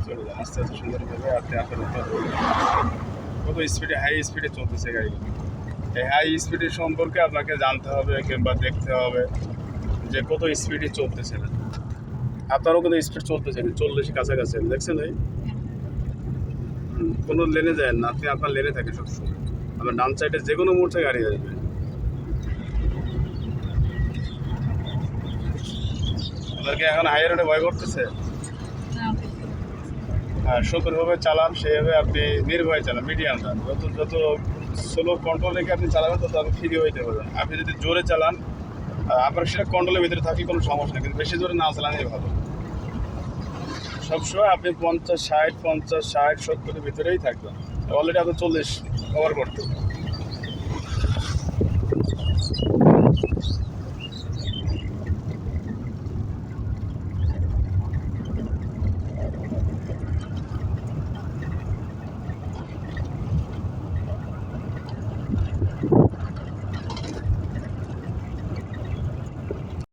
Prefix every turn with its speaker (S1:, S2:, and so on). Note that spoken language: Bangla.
S1: চলে যান আস্তে আস্তে সুন্দরভাবে আপনি আপনার কত স্পিডে হাই স্পিডে চলতেছে গাড়ি। এই হাই স্পিডের সম্পর্কে আপনাকে জানতে হবে কিংবা দেখতে হবে যে কত স্পিডে চলতেছে না। আপনারও কিন্তু স্পিড চলতেছে 40 কাছাকাছি দেখছেন ভাই। কোনো লেনে যায় না, আপনি আপনার লেনে থাকেন সবসময়। আপনার ডান সাইডে যে কোনো মুহূর্তে গাড়ি আসবে। আপনাকে এখন হাই রোডে ভয় করতেছে? হ্যাঁ, সতর্কভাবে চালান, সেইভাবে আপনি নির্ভয়ে চালান, মিডিয়াম চালান। যত স্লো কন্ট্রোল রেখে আপনি চালাবেন তত আপনি ফ্রি হইতে পারবেন। আপনি যদি জোরে চালান আপনার সেটা কন্ট্রোলের ভিতরে থাকলে কোনো সমস্যা নেই, কিন্তু বেশি জোরে না চালানোই ভালো। সবসময় আপনি 50, 60, 50, 60, 70-এর ভিতরেই থাকবেন। অলরেডি আপনি 40 কভার করতে।